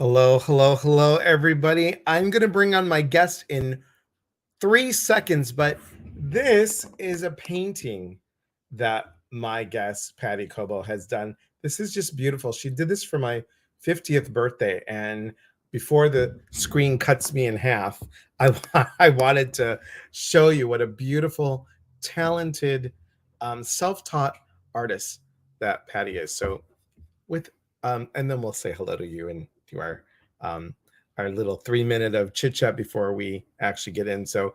Hello, hello, hello, everybody. I'm going to bring on my guest in 3 seconds, but this is a painting that my guest, Patty Cobo, has done. This is just beautiful. She did this for my 50th birthday. And before the screen cuts me in half, I, I wanted to show you what a beautiful, talented, self taught artist that Patty is. So, with and then we'll say hello to you and to um, our little 3 minute of chit chat before we actually get in. So,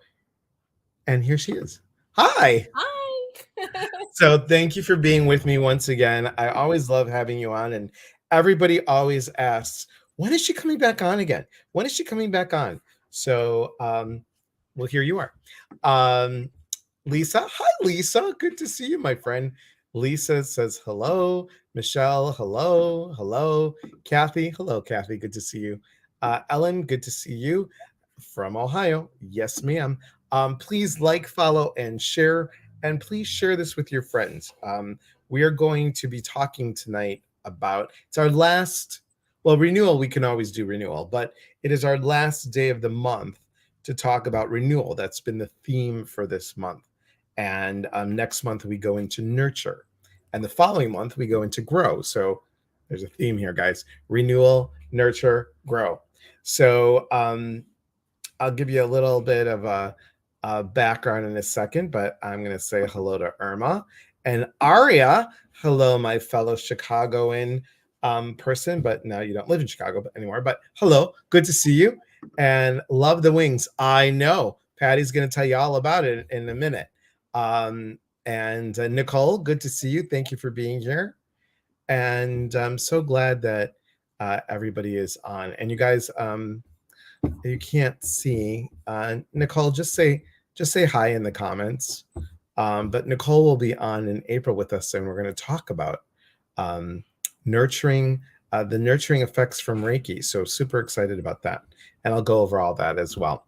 and here she is. Hi. Hi. So thank you for being with me once again. I always love having you on, and everybody always asks, when is she coming back on again? When is she coming back on? So, well, here you are. Um, Lisa. Hi, Lisa. Good to see you, my friend. Lisa says hello. Michelle, hello. Hello. Kathy, hello, Kathy. Good to see you. Ellen, good to see you from Ohio. Yes, ma'am. Please like, follow, and share. And please share this with your friends. We are going to be talking tonight about it's our last, well, renewal. We can always do renewal, but it is our last day of the month to talk about renewal. That's been the theme for this month. And next month we go into nurture, and the following month we go into grow. So there's a theme here, guys: renewal, nurture, grow. So I'll give you a little bit of a background in a second, but I'm going to say hello to Irma and Aria. Hello, my fellow Chicagoan person, but now you don't live in Chicago anymore. But hello, good to see you, and love the wings. I know Patty's going to tell you all about it in a minute. And Nicole, good to see you. Thank you for being here, and I'm so glad that everybody is on. And you guys, you can't see Nicole, just say hi in the comments. But Nicole will be on in April with us, and we're going to talk about um, nurturing the nurturing effects from Reiki. So super excited about that, and I'll go over all that as well.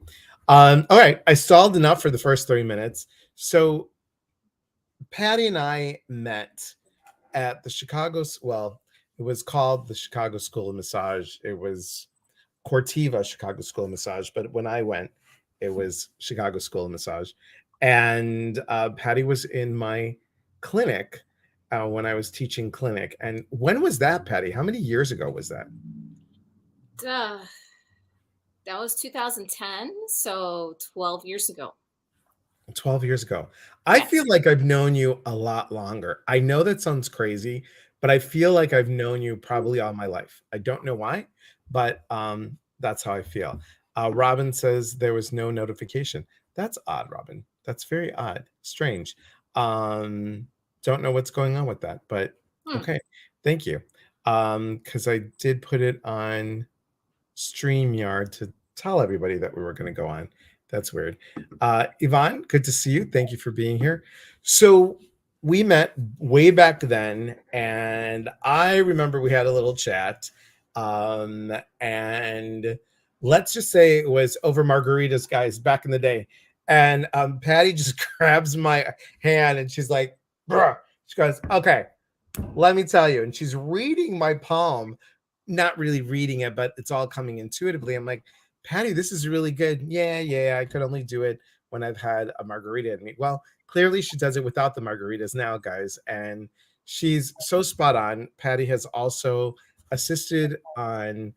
All right, I stalled enough for the first 3 minutes. So Patty and I met at the well, it was called the Chicago School of Massage. It was Cortiva Chicago School of Massage, but when I went, it was Chicago School of Massage. And Patty was in my clinic when I was teaching clinic. And when was that, Patty? How many years ago was that? Duh. That was 2010, so 12 years ago. 12 years ago. I feel Yes. like I've known you a lot longer. I know that sounds crazy, but I feel like I've known you probably all my life. I don't know why, but that's how I feel. Robin says there was no notification. That's odd, Robin. That's very odd. Strange. Um, don't know what's going on with that, but Hmm. okay. Thank you. Because I did put it on StreamYard to tell everybody that we were going to go on. That's weird. Yvonne, good to see you. Thank you for being here. So we met way back then, and I remember we had a little chat. And let's just say it was over margaritas, guys, back in the day. And Patty just grabs my hand and she's like, bruh. She goes, okay, let me tell you. And she's reading my palm, not really reading it, but it's all coming intuitively. I'm like, Patty, this is really good. Yeah, I could only do it when I've had a margarita in me. Well, clearly she does it without the margaritas now, guys. And she's so spot on. Patty has also assisted on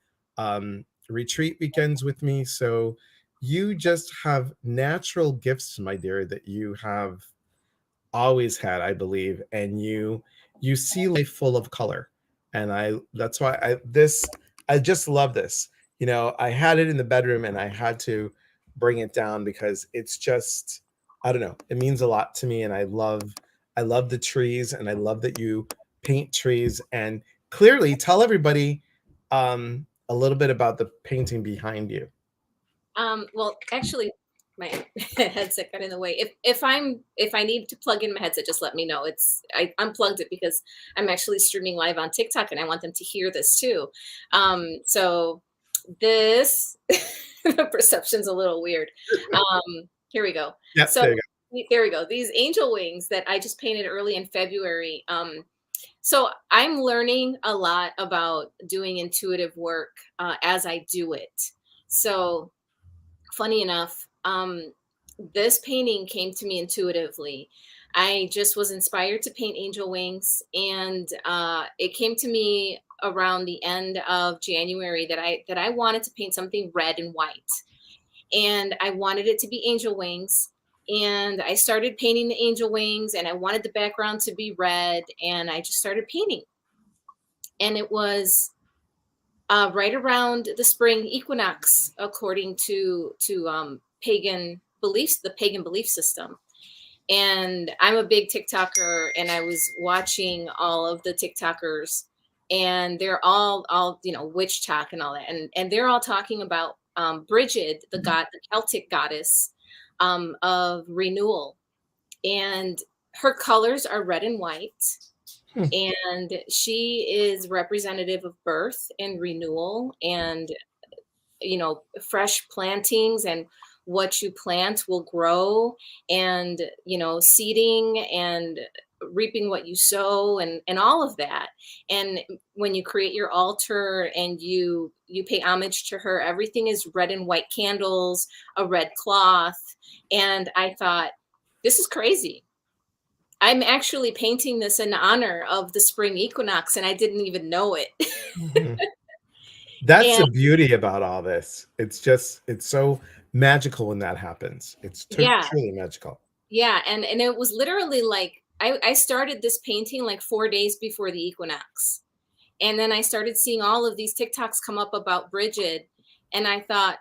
retreat weekends with me. So you just have natural gifts, my dear, that you have always had, I believe, and you see life full of color. And I that's why I just love this. You know, I had it in the bedroom and I had to bring it down because it's just, I don't know, it means a lot to me. And I love the trees, and I love that you paint trees. And clearly tell everybody a little bit about the painting behind you. Well, actually, my headset got in the way. If I need to plug in my headset, just let me know. I unplugged it because I'm actually streaming live on TikTok and I want them to hear this too. So this the perception's a little weird. Here we go. Yep, So there you there we go. These angel wings that I just painted early in February. So I'm learning a lot about doing intuitive work as I do it. So funny enough, this painting came to me intuitively. I just was inspired to paint angel wings, and it came to me around the end of January that I wanted to paint something red and white, and I wanted it to be angel wings. And I started painting the angel wings, and I wanted the background to be red, and I just started painting. And it was right around the spring equinox, according to pagan beliefs, the pagan belief system. And I'm a big TikToker, and I was watching all of the TikTokers, and they're all witch talk and all that, and they're all talking about Bridget, the Celtic goddess of renewal, and her colors are red and white, Hmm. and she is representative of birth and renewal, and fresh plantings, and what you plant will grow, and seeding and reaping what you sow, and all of that. And when you create your altar and you pay homage to her, everything is red and white candles, a red cloth. And I thought, this is crazy. I'm actually painting this in honor of the spring equinox, and I didn't even know it. Mhm. That's And the beauty about all this. It's so magical when that happens. It's yeah, truly magical. yeah, and it was literally like I started this painting like 4 days before the equinox. And then I started seeing all of these TikToks come up about Bridget, and I thought,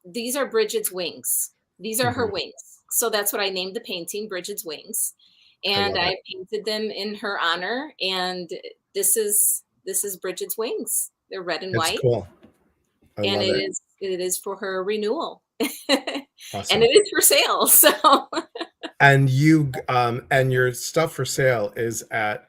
these are Bridget's wings. These are her Mhm. wings. So that's what I named the painting, Bridget's Wings. I And love it. I painted them in her honor, and this is Bridget's wings. They're red and It's white, cool. I and love it. it is for her renewal. And Awesome. it is for sale. So And and your stuff for sale is at,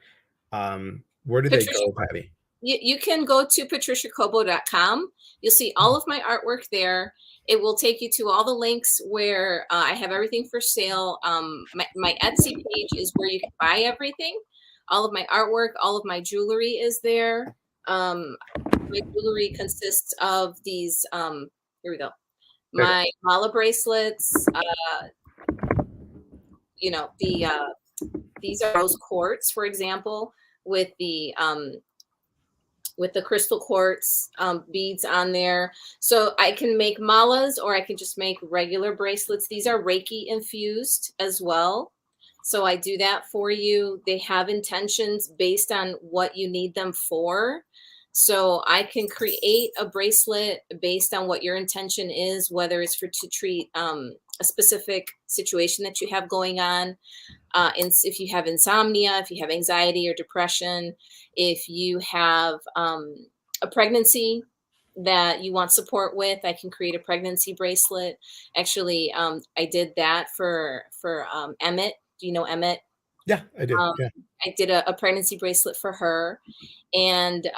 where do they Patricia, go, Patty? you can go to patriciacobo.com. You'll see all Mm. of my artwork there. It will take you to all the links where I have everything for sale. My Etsy page is where you can buy everything. All of my artwork, all of my jewelry is there. My jewelry consists of these. Here we go. There you go. My mala bracelets. The these are rose quartz, for example, with the crystal quartz beads on there. So I can make malas, or I can just make regular bracelets. These are Reiki infused as well. So I do that for you. They have intentions based on what you need them for. So I can create a bracelet based on what your intention is, whether it's to treat a specific situation that you have going on, and if you have insomnia, if you have anxiety or depression, if you have a pregnancy that you want support with, I can create a pregnancy bracelet. Actually, I did that for Emmett. Do you know Emmett? Yeah, I do. Um, Yeah. I did a pregnancy bracelet for her, and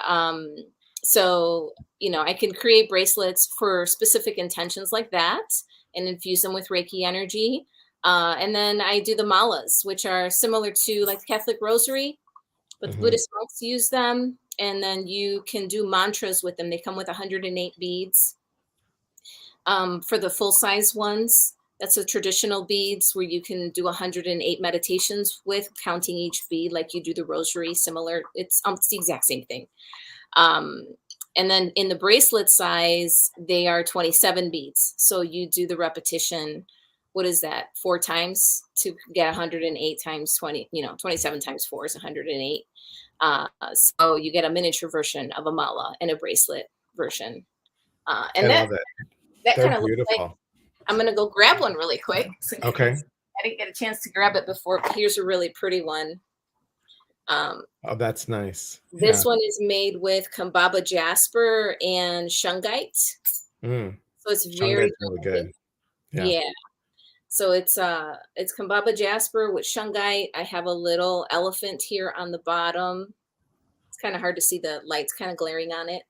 so I can create bracelets for specific intentions like that, and infuse them with Reiki energy. And then I do the malas, which are similar to like the Catholic rosary, but the Mhm. Buddhist monks use them. And then you can do mantras with them. They come with 108 beads for the full size ones. That's the traditional beads where you can do 108 meditations with, counting each bead like you do the rosary. Similar, it's the exact same thing. Um, and then in the bracelet size, they are 27 beads. So you do the repetition. What is that? 4 times to get 108 times 20, 27 times 4 is 108. So you get a miniature version of a mala and a bracelet version. I And that, love it. that They're kind of looks like, beautiful. I'm going to go grab one really quick. Okay. I didn't get a chance to grab it before. Here's a really pretty one. Um, Oh, that's nice. This Yeah. one is made with Kambaba jasper and shungite. Mm. So it's very Shungite's really delicate. good. Yeah. Yeah. So it's Kambaba jasper with shungite. I have a little elephant here on the bottom. It's kind of hard to see, the light's kind of glaring on it,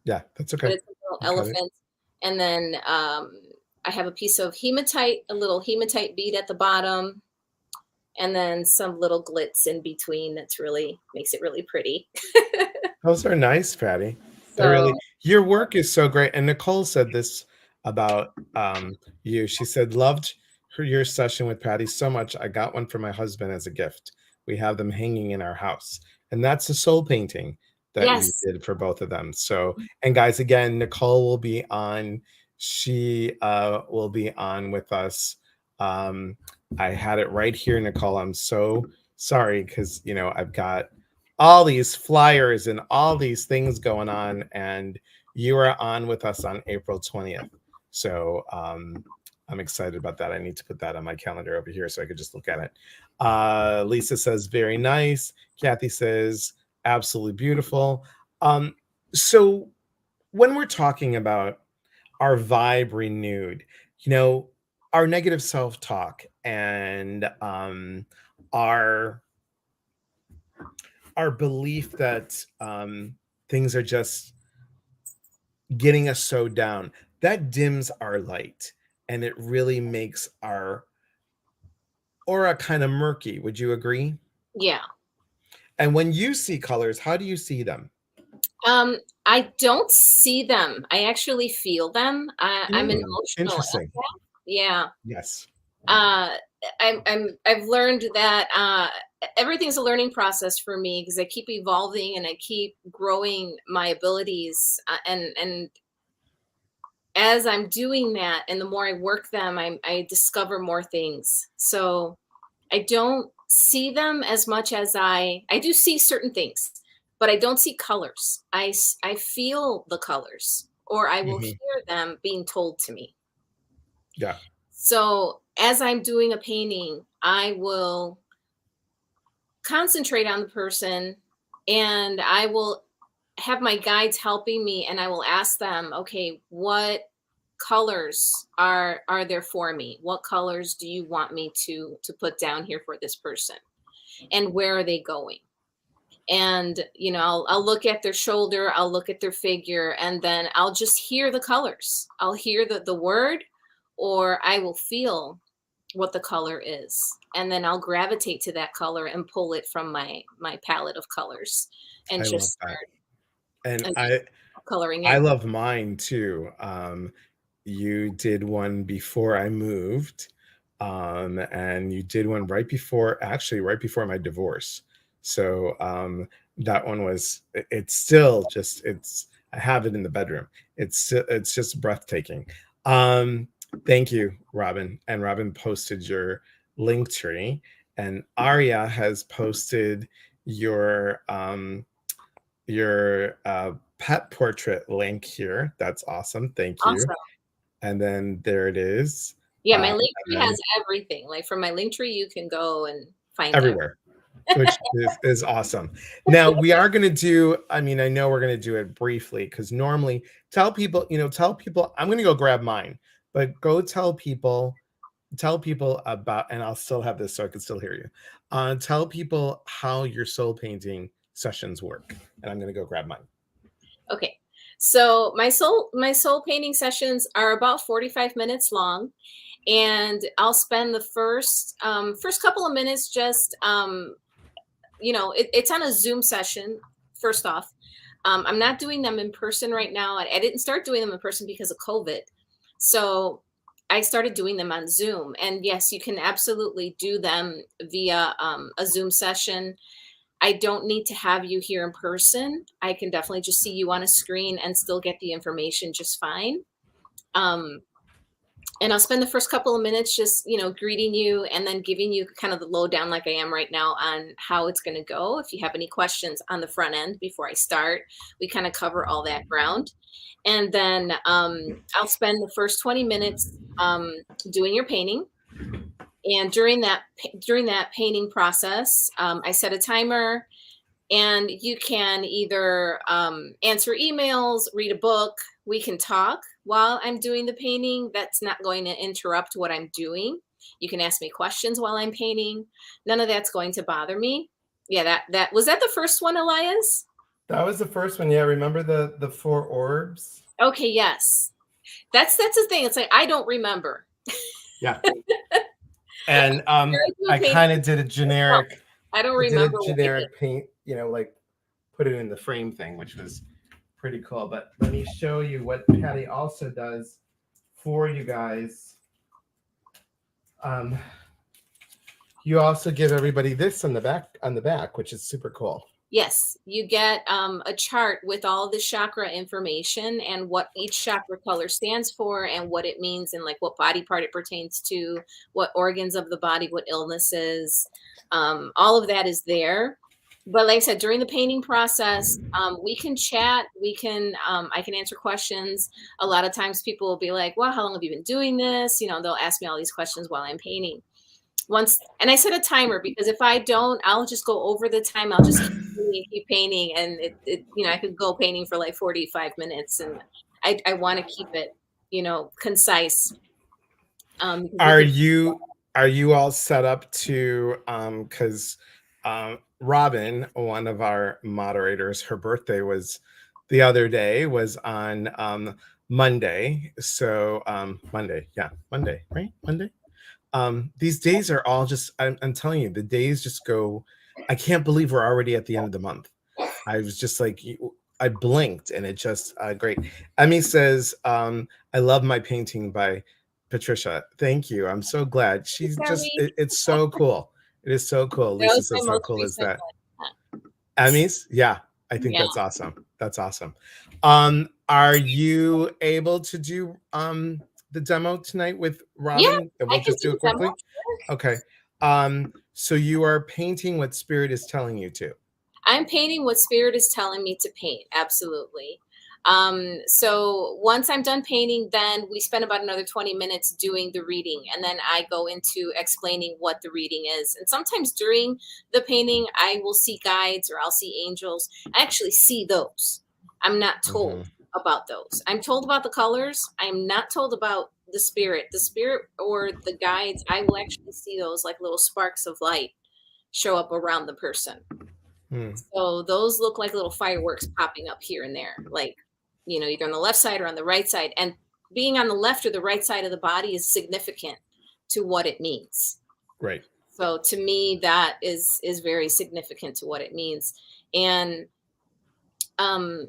Yeah, that's but okay. it's a little I got it. elephant. And then I have a piece of hematite, a little hematite bead at the bottom. and then some little glitz in between that's really makes it really pretty. Those are nice, Patty. They're So, really your work is so great. And Nicole said this about you. She said, loved your session with Patty so much. I got one for my husband as a gift. We have them hanging in our house. And that's a soul painting that you yes. did for both of them. So, and guys, again, Nicole will be on. She will be on with us. Um, I had it right here, Nicole. I'm so sorry because I've got all these flyers and all these things going on, and you are on with us on April 20th. So I'm excited about that. I need to put that on my calendar over here so I could just look at it. Lisa says very nice. Kathy says absolutely beautiful. So when we're talking about our vibe renewed, you know our negative self-talk and our belief that things are just getting us so down, that dims our light, and it really makes our aura kind of murky. Would you agree? Yeah. And when you see colors, how do you see them? Um, I don't see them. I actually feel them. I'm an emotional Interesting. empath. Yeah. Yes, Uh, I've learned that everything's a learning process for me because I keep evolving and I keep growing my abilities. And as I'm doing that, and the more I work them, I discover more things. So I don't see them as much as I do see certain things, but I don't see colors. I feel the colors, or I will hmm, hear them being told to me. yeah, So as I'm doing a painting, I will concentrate on the person, and I will have my guides helping me, and I will ask them, okay, what colors are there for me? What colors do you want me to put down here for this person? And where are they going? And I'll look at their shoulder, I'll look at their figure, and then I'll just hear the colors. I'll hear the word, or I will feel what the color is, and then I'll gravitate to that color and pull it from my palette of colors and I love just that. start And and just I coloring I in. love mine too. You did one before I moved, and you did one actually right before my divorce. So that one was it's still just it's I have it in the bedroom. It's just breathtaking. Um, Thank you, Robin. And Robin posted your link tree, and Aria has posted your pet portrait link here. That's awesome. Thank you. Awesome. And then there it is. Yeah, my link And tree has then everything. Like from my link tree, you can go and find everything. everywhere, which is awesome. Now we are going to do, I mean, I know we're going to do it briefly because normally tell people, I'm going to go grab mine, but go tell people about, and I'll still have this so I can still hear you. Tell people how your soul painting sessions work. And I'm going to go grab mine. Okay. So my soul painting sessions are about 45 minutes long, and I'll spend the first couple of minutes just it's on a Zoom session. First off, I'm not doing them in person right now. I didn't start doing them in person because of COVID, so I started doing them on Zoom. And yes, you can absolutely do them via a Zoom session. I don't need to have you here in person. I can definitely just see you on a screen and still get the information just fine. Um, and I'll spend the first couple of minutes just, greeting you and then giving you kind of the lowdown, like I am right now, on how it's going to go. If you have any questions on the front end before I start, we kind of cover all that ground. And then I'll spend the first 20 minutes doing your painting. And during that painting process, I set a timer, and you can either answer emails, read a book. We can talk while I'm doing the painting. That's not going to interrupt what I'm doing. You can ask me questions while I'm painting. None of that's going to bother me. Yeah, that was that the first one, Elias? That was the first one. Yeah, remember the four orbs? Okay, yes. That's the thing. It's like I don't remember. Yeah. And I do a I painting. kind of did a generic, I don't I did a remember what I did. generic paint, you know, like put it in the frame thing, which was pretty cool. But let me show you what Patty also does for you guys. Um, you also give everybody this on the back, which is super cool. Yes, you get a chart with all the chakra information and what each chakra color stands for and what it means and like what body part it pertains to, what organs of the body, what illnesses. All of that is there. But like I said, during the painting process, we can chat. I can answer questions. A lot of times people will be like, well, how long have you been doing this? You know, they'll ask me all these questions while I'm painting. And I set a timer because if I don't, I'll just go over the time. I'll just keep painting, and I could go painting for like 45 minutes, and I want to keep it, concise. Because we Are could, you are you all set up to because Robin, one of our moderators, her birthday was the other day, was on Monday. So Monday, yeah, Monday, right? Monday. These days are all just I'm telling you, the days just go. I can't believe we're already at the end of the month. I was just like, I blinked and it just great. Emmy says, I love my painting by Patricia. Thank you. I'm so glad. She's just, it's so cool. It is so cool. that Lisa was my says, how most cool is recent that? one. Emmys? Yeah, I think Yeah, that's awesome. That's awesome. Are you able to do the demo tonight with yeah, Robin? And I we'll can just do do the it demo. quickly. Okay. So you are painting what spirit is telling you to. I'm painting what spirit is telling me to paint. Absolutely. So once I'm done painting, then we spend about another 20 minutes doing the reading. And then I go into explaining what the reading is. And sometimes during the painting, I will see guides or I'll see angels. I actually see those. I'm not told Mhm. about those. I'm told about the colors. I'm not told about the spirit. The spirit or the guides, I will actually see those like little sparks of light show up around the person. Hmm. So those look like little fireworks popping up here and there, like, either on the left side or on the right side. And being on the left or the right side of the body is significant to what it means. Right. So to me, that is very significant to what it means. And um,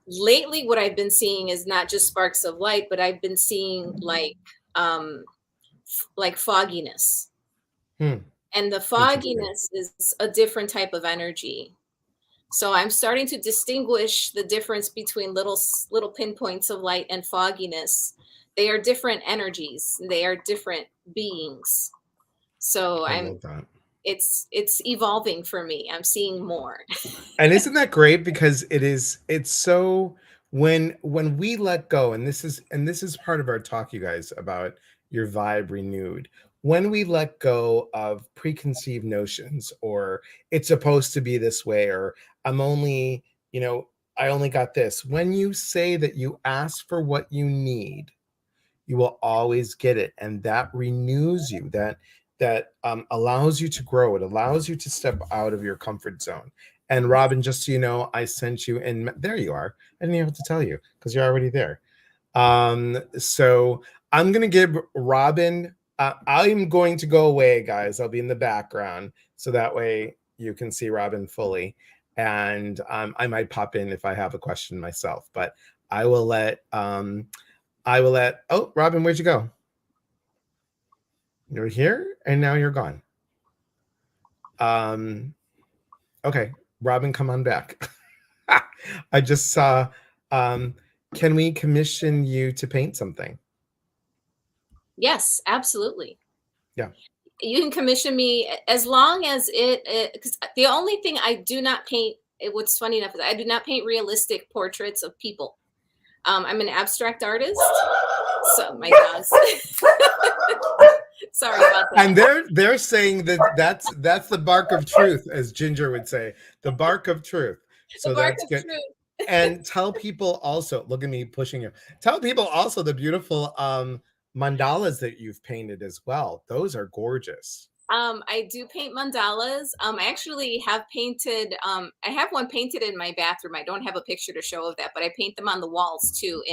lately, what I've been seeing is not just sparks of light, but I've been seeing like fogginess. Hmm. And the Interesting. fogginess is a different type of energy. So I'm starting to distinguish the difference between little pinpoints of light and fogginess. They are different energies. They are different beings. So I love that. it's evolving for me. I'm seeing more. And isn't that great? Because it's so when we let go, and this is part of our talk, you guys, about your vibe renewed. When we let go of preconceived notions, or it's supposed to be this way, or I'm only, I only got this. When you say that you ask for what you need, you will always get it, and that renews you, that allows you to grow. It allows you to step out of your comfort zone. And Robin, just so you know, I sent you, and there you are. I didn't even have to tell you because you're already there. So I'm gonna give Robin, I'm going to go away, guys. I'll be in the background so that way you can see Robin fully. And I might pop in if I have a question myself, but I will let oh, Robin, where'd you go? You're here and now you're gone. Um, okay, Robin, come on back. I just saw, um, can we commission you to paint something? Yes, absolutely. Yeah. You can commission me as long as because the only thing I do not paint, what's funny enough is I do not paint realistic portraits of people. I'm an abstract artist. So my dogs. Sorry about that. And they're saying that that's the bark of truth, as Ginger would say, the bark of truth. The So bark that's of good. truth. And tell people also, look at me pushing you. Tell people also the beautiful mandalas that you've painted as well. Those are gorgeous. I do paint mandalas. I actually have painted. I have one painted in my bathroom. I don't have a picture to show of that, but I paint them on the walls too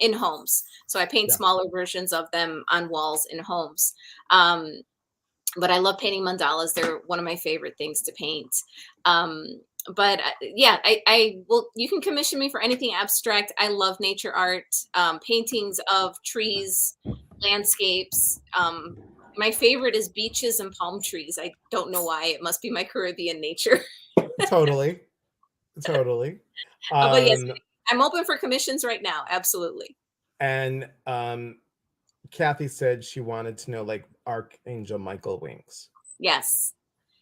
in homes. So I paint Yeah. smaller versions of them on walls in homes. Um, but I love painting mandalas. They're one of my favorite things to paint. Um, but yeah, I will. You can commission me for anything abstract. I love nature art, paintings of trees, landscapes. My favorite is beaches and palm trees. I don't know why. It must be my Caribbean nature. Totally, totally. But yes, Um, I'm open for commissions right now. Absolutely. and Kathy said she wanted to know like Archangel Michael wings. Yes.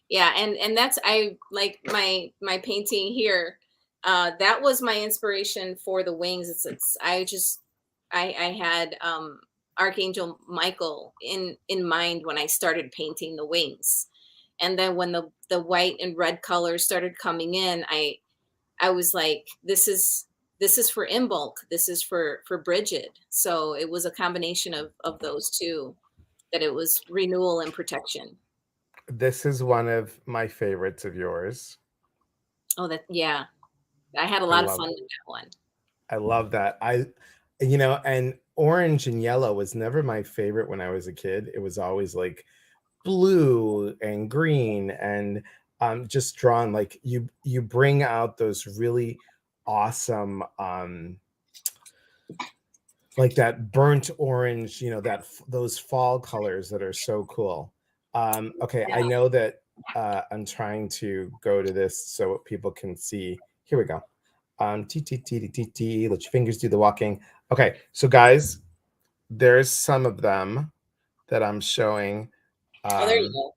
Yeah, and that's I like my painting here. That was my inspiration for the wings. It's I just I had Archangel Michael in mind when I started painting the wings. And then when the white and red colors started coming in, I was like, this is for Imbolc. This is for Bridget. So it was a combination of those two, that it was renewal and protection. This is one of my favorites of yours. Oh, that yeah. I had a I lot of love fun with that one. I love that. And orange and yellow was never my favorite when I was a kid. It was always like blue and green and just drawn like you bring out those really awesome like that burnt orange, those fall colors that are so cool. Okay, I Yeah. know that I'm trying to go to this so people can see. Here we go. T T T T T T. Let your fingers do the walking. Okay, so guys, there's some of them that I'm showing. Oh, there you Um, go.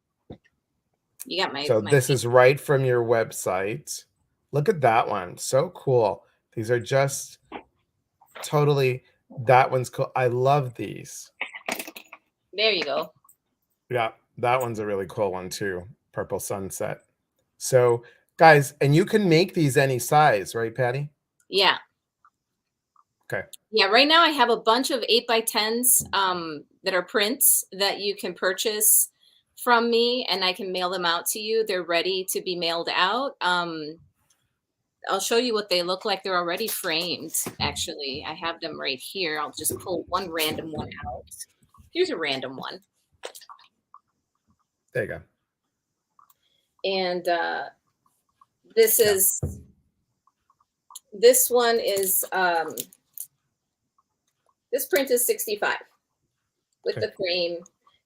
You got so my this is right from your website. Look at that one. So cool. These are just totally, that one's cool. I love these. there you go. Yeah, that one's a really cool one too. Purple sunset. So, guys, and you can make these any size, right, Patty? Yeah. Okay. Yeah, right now I have a bunch of 8x10s that are prints that you can purchase from me, and I can mail them out to you. They're ready to be mailed out. I'll show you what they look like. They're already framed, actually. I have them right here. I'll just pull one random one out. Here's a random one. There you go. And this Yeah. is this one is this print is 65 with Okay. the frame.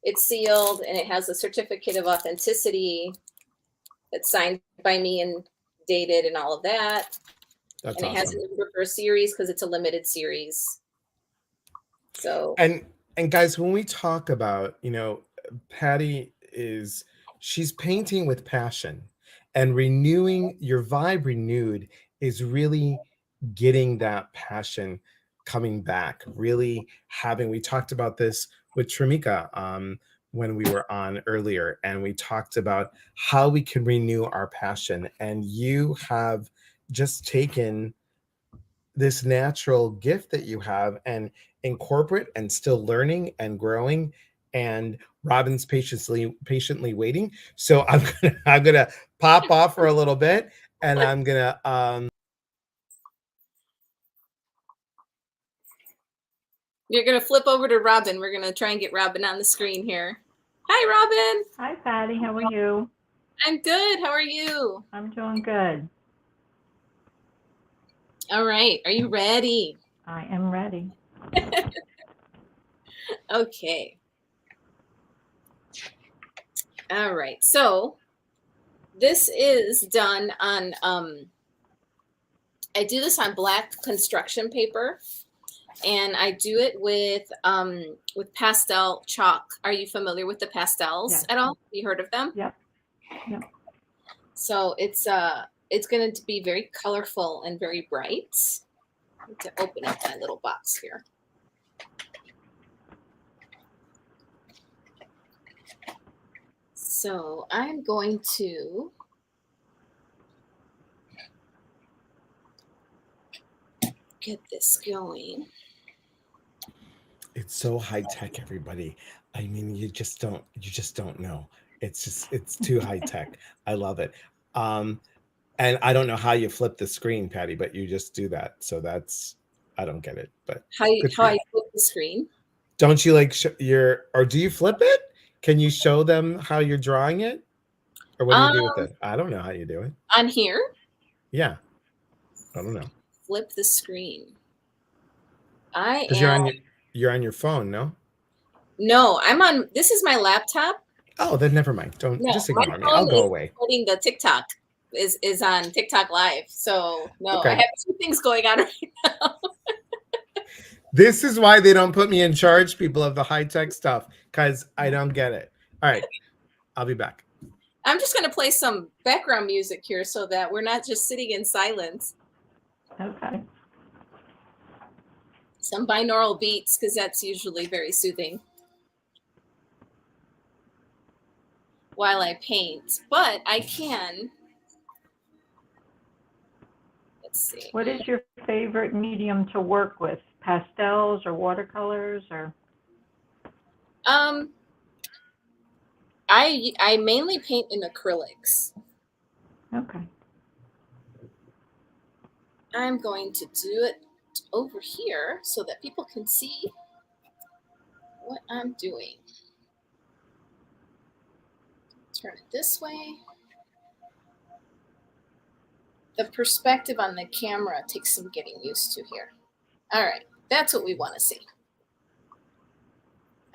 It's sealed and it has a certificate of authenticity that's signed by me and dated and all of that. That's And it has a awesome. number for a series because it's a limited series. So And guys, when we talk about, Patty she's painting with passion and renewing your vibe renewed is really getting that passion coming back, really having, we talked about this with Tramika when we were on earlier, and we talked about how we can renew our passion. And you have just taken this natural gift that you have and incorporate and still learning and growing, and Robin's patiently waiting. So I'm gonna pop off for a little bit, and I'm gonna you're going to flip over to Robin. We're going to try and get Robin on the screen here. Hi, Robin. Hi, Patty. How are you? I'm good. How are you? I'm doing good. All right. Are you ready? I am ready. Okay. All right. So this is done on, I do this on black construction paper, and I do it with pastel chalk. Are you familiar with the pastels Yes. at all? You heard of them? Yep. So it's going to be very colorful and very bright. I need to open up my little box here. So I'm going to get this going. it's so high tech, everybody. I mean, you just don't know. It's too high tech. I love it. And I don't know how you flip the screen, Patty, but you just do that. So I don't get it, but How good for I you. flip the screen? Don't you like or do you flip it? Can you show them how you're drawing it? Or what do you do with Um, it? I don't know how you do it. on here, Yeah, I don't know. flip the screen. I Because am you're on your phone, no? no, I'm on. This is my laptop. Oh, then never mind. Don't No, just my ignore me. I'll phone go is away. recording the TikTok. Is on TikTok Live. So no, I Okay. have two things going on right now. This is why they don't put me in charge, people, of the high-tech stuff, because I don't get it. All right. I'll be back. I'm just gonna play some background music here so that we're not just sitting in silence. Okay. Some binaural beats, because that's usually very soothing while I paint. But I can. Let's see. What is your favorite medium to work with? Pastels or watercolors or? I mainly paint in acrylics. Okay. I'm going to do it over here so that people can see what I'm doing. Turn it this way. The perspective on the camera takes some getting used to here. All right, that's what we want to see.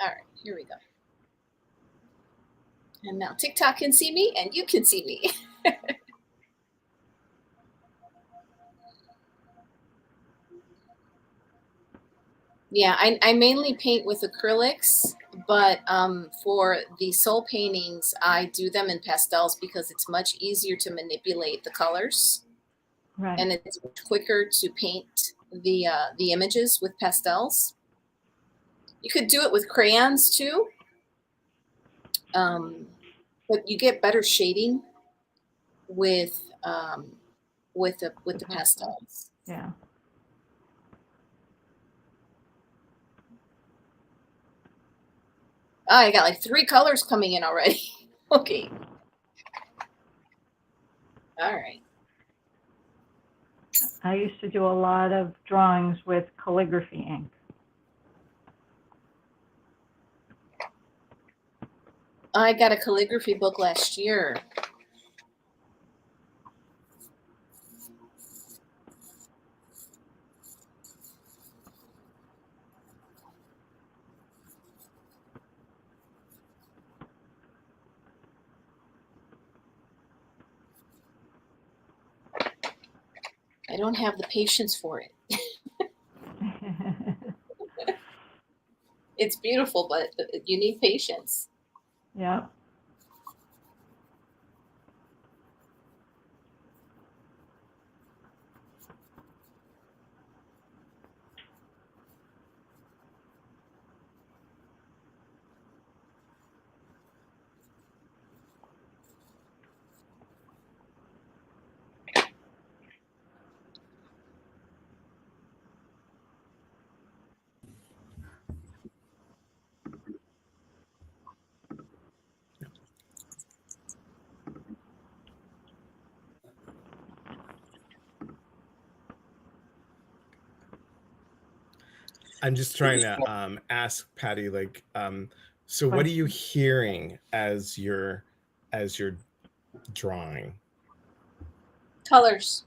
All right, here we go. And now TikTok can see me and you can see me. Yeah, I mainly paint with acrylics, but for the soul paintings, I do them in pastels because it's much easier to manipulate the colors, Right. and it's much quicker to paint the images with pastels. You could do it with crayons too, but you get better shading with the pastels. Yeah. Oh, I got like 3 colors coming in already. Okay. All right. I used to do a lot of drawings with calligraphy ink. I got a calligraphy book last year. I don't have the patience for it. It's beautiful, but you need patience. Yeah. I'm just trying to ask Patty, like, so what are you hearing as you're drawing? Colors.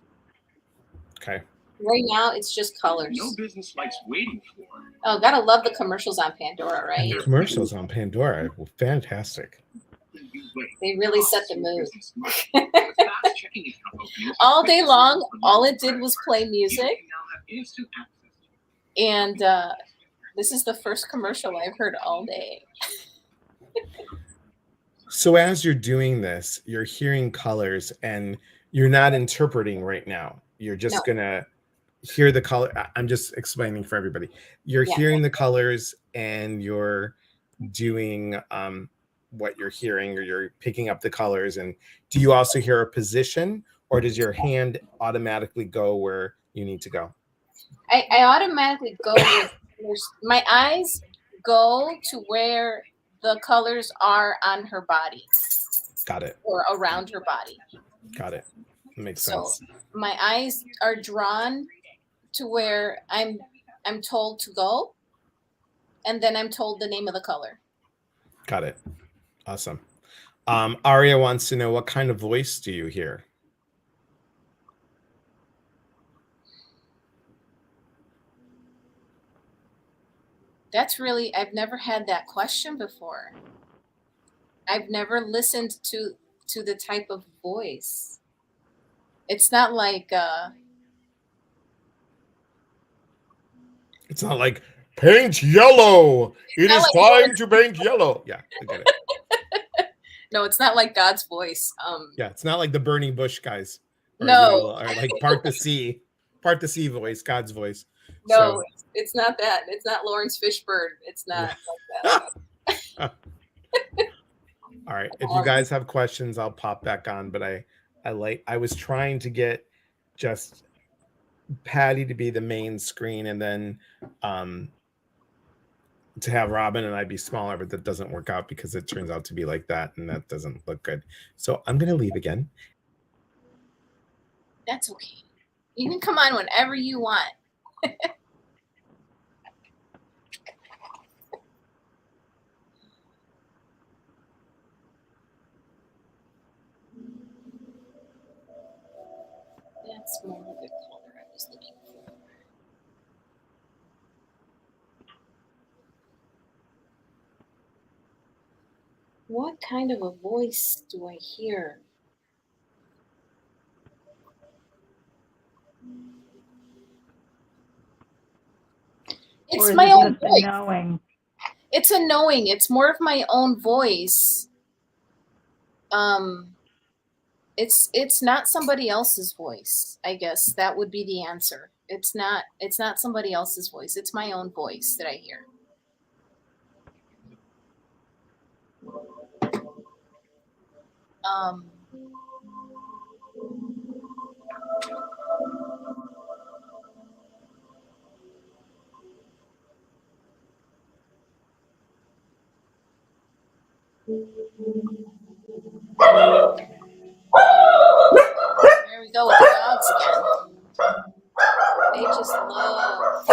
Okay. Right now, it's just colors. No business likes waiting for. Oh, gotta love the commercials on Pandora, right? And the commercials on Pandora were fantastic. They really set the mood. All day long, all it did was play music. And this is the first commercial I've heard all day. So as you're doing this, you're hearing colors and you're not interpreting right now. You're just gonna hear the color. I'm just explaining for everybody. You're hearing the colors and you're doing what you're hearing, or you're picking up the colors. And do you also hear a position, or does your hand automatically go where you need to go? I automatically go with my eyes go to where the colors are on her body. Got it. Or around her body. Got it. Makes So sense. my eyes are drawn to where I'm told to go, and then I'm told the name of the color. Got it. Awesome. Aria wants to know, what kind of voice do you hear? That's really, I've never had that question before. I've never listened to the type of voice. It's not like It's not like paint yellow. It not is like time to paint yellow. Yeah, I get it. no, it's not like God's voice. Yeah, it's not like the burning bush guys, or No. or like part the sea voice, God's voice. No, So it's not that. It's not Lawrence Fishburne. It's not yeah. like that. All right. If you guys have questions, I'll pop back on. But I was trying to get just Patty to be the main screen, and then to have Robin and I be smaller, but that doesn't work out because it turns out to be like that, and that doesn't look good. So I'm gonna leave again. That's okay. You can come on whenever you want. That's more of the color I was looking for. What kind of a voice do I hear? It's my own voice. Knowing. It's a knowing. It's more of my own voice. It's not somebody else's voice. I guess that would be the answer. It's not somebody else's voice. It's my own voice that I hear. There we go with the dogs again. They just love.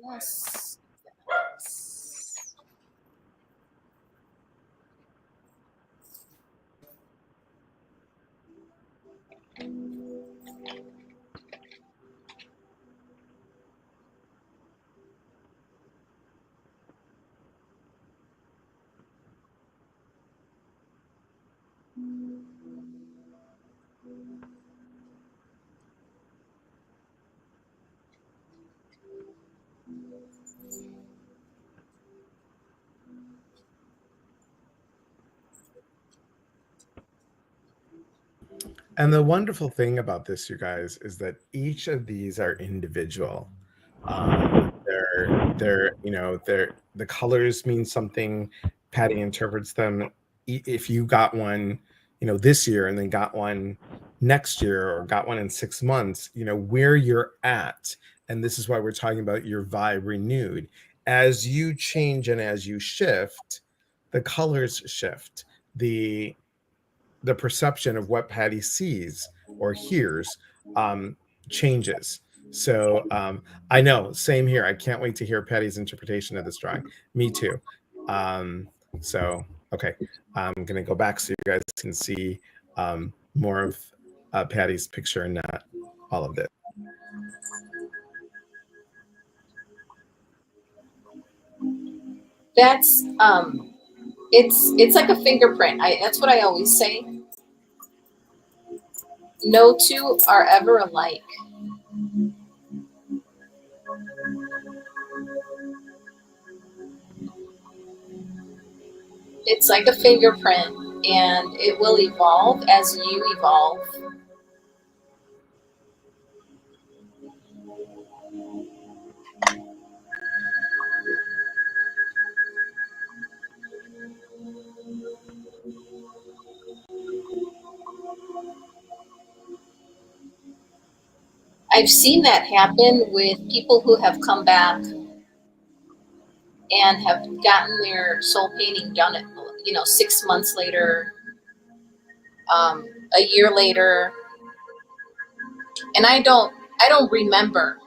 Yes. And the wonderful thing about this, you guys, is that each of these are individual. They're the colors mean something. Patty interprets them. If you got one, this year, and then got one next year, or got one in 6 months, where you're at. And this is why we're talking about your vibe renewed. As you change and as you shift, the colors shift. The perception of what Patty sees or hears changes. So I know, same here. I can't wait to hear Patty's interpretation of this drawing. Me too. So, okay, I'm going to go back so you guys can see more of Patty's picture and not all of this. That's it's like a fingerprint. That's what I always say. No two are ever alike. It's like a fingerprint, and it will evolve as you evolve. I've seen that happen with people who have come back and have gotten their soul painting done, 6 months later, a year later, and I don't remember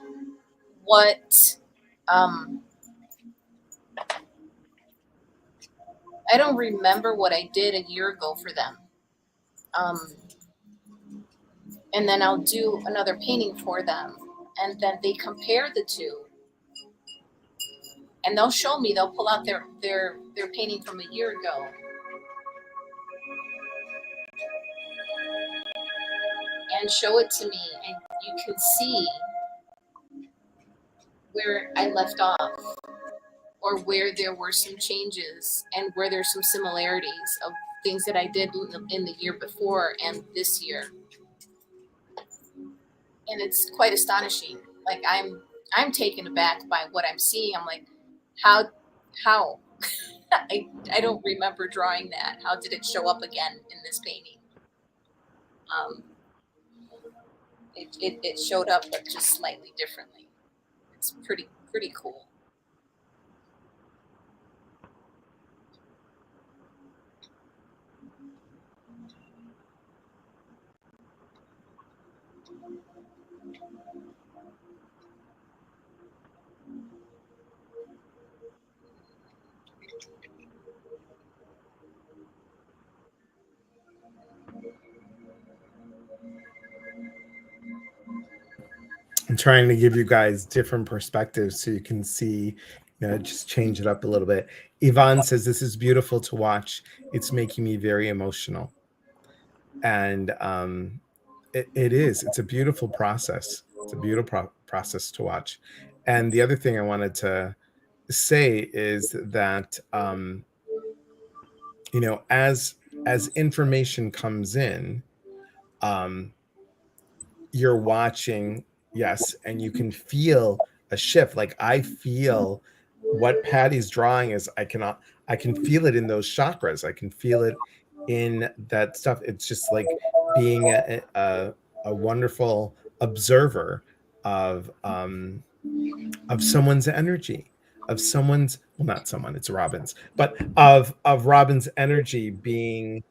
what I don't remember what I did a year ago for them. And then I'll do another painting for them, and then they compare the two, and they'll show me. They'll pull out their painting from a year ago, and show it to me, and you can see where I left off, or where there were some changes, and where there's some similarities of things that I did in the year before and this year. And it's quite astonishing. Like I'm taken aback by what I'm seeing. I'm like, how I don't remember drawing that. How did it show up again in this painting? It showed up, but just slightly differently. It's pretty cool. I'm trying to give you guys different perspectives so you can see, just change it up a little bit. Yvonne says, this is beautiful to watch. It's making me very emotional. And it is. It's a beautiful process. It's a beautiful process to watch. And the other thing I wanted to say is that, as information comes in, you're watching, yes, and you can feel a shift. Like I feel what Patty's drawing is, I can feel it in those chakras. I can feel it in that stuff. It's just like being a wonderful observer of someone's energy, of someone's, well, not someone, it's Robin's, but of Robin's energy being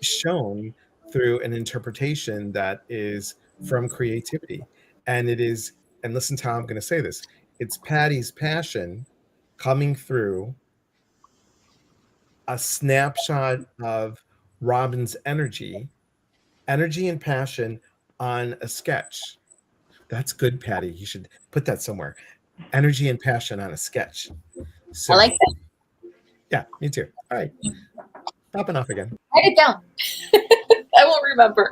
shown through an interpretation that is from creativity. And it is, and listen to how I'm going to say this, it's Patty's passion coming through a snapshot of Robin's energy and passion on a sketch. That's good, Patty. You should put that somewhere. Energy and passion on a sketch. So, I like that. Yeah, me too. All right. Popping off again. Write it down. I won't remember.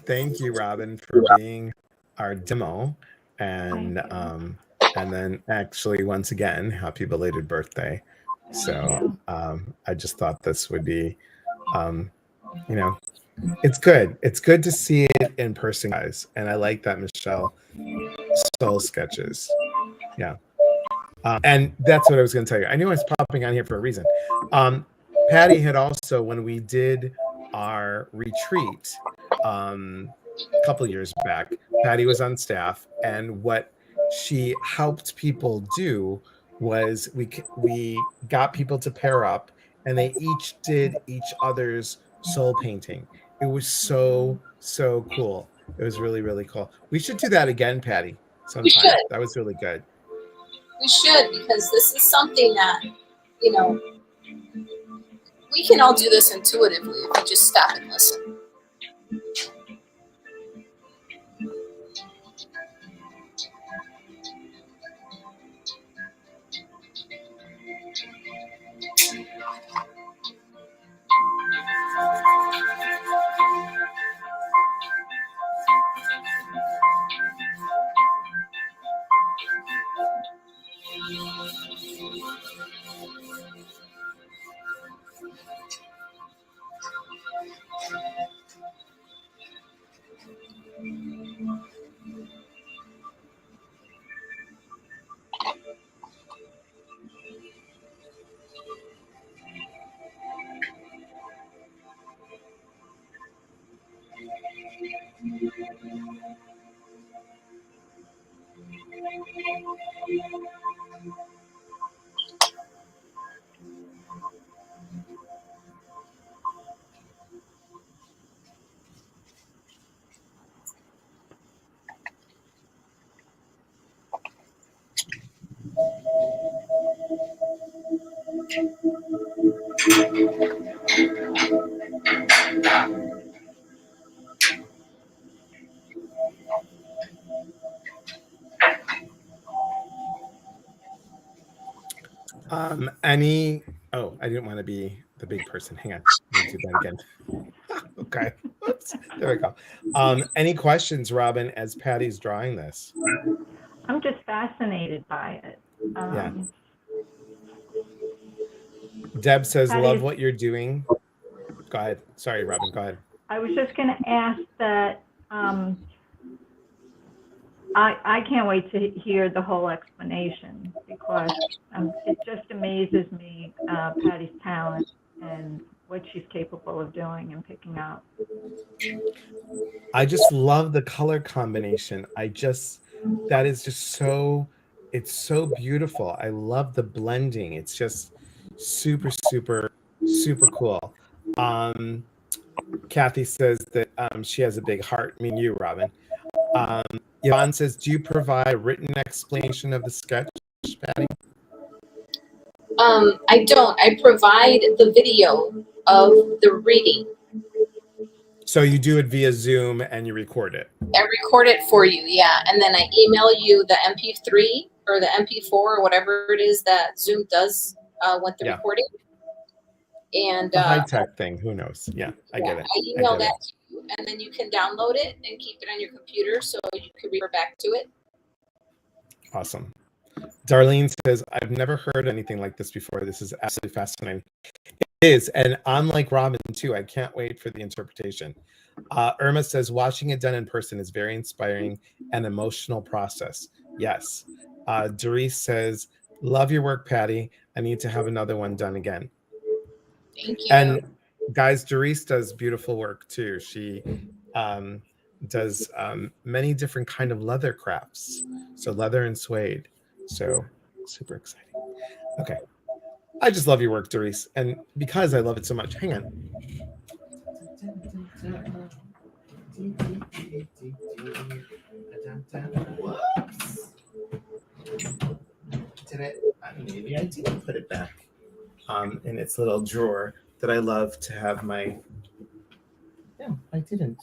Thank you, Robin, for being our demo. And then actually, once again, happy belated birthday. So I just thought this would be, it's good. It's good to see it in person, guys. And I like that Michelle soul sketches. Yeah. And that's what I was going to tell you. I knew I was popping on here for a reason. Patty had also, when we did our retreat a couple years back, Patty was on staff, and what she helped people do was we got people to pair up, and they each did each other's soul painting. It was so cool. It was really, really cool. We should do that again, Patty, sometime. That was really good. We should, because this is something that, you know, we can all do this intuitively if we just stop and listen. Any, oh, I didn't want to be the big person. Hang on. Let me do that again. Okay. Oops. There we go. Any questions, Robin, as Patty's drawing this? I'm just fascinated by it. Yeah. Deb says, Patty, love what you're doing. Go ahead. Sorry, Robin, go ahead. I was just going to ask that I can't wait to hear the whole explanation, because it just amazes me, Patty's talent and what she's capable of doing and picking up. I just love the color combination. That is just so, it's so beautiful. I love the blending. It's just super, super, super cool. Kathy says that she has a big heart. I mean, you, Robin. Yvonne says, do you provide a written explanation of the sketch, Patty? I don't. I provide the video of the reading. So you do it via Zoom and you record it? I record it for you, yeah. And then I email you the MP3 or the MP4 or whatever it is that Zoom does with the recording. And the high-tech thing, who knows? Yeah, I get it. I email that to you, and then you can download it and keep it on your computer so you can refer back to it. Awesome. Darlene says, I've never heard anything like this before. This is absolutely fascinating. It is, and I'm like Robin too. I can't wait for the interpretation. Irma says, watching it done in person is very inspiring and emotional process. Yes. Doris says, love your work, Patty. I need to have another one done again. Thank you. And guys, Doris does beautiful work too. She does many different kind of leather crafts. So leather and suede. So super exciting. Okay. I just love your work, Doris. And because I love it so much, hang on. Whoops. Maybe I didn't put it back in its little drawer that I love to have my. No, I didn't.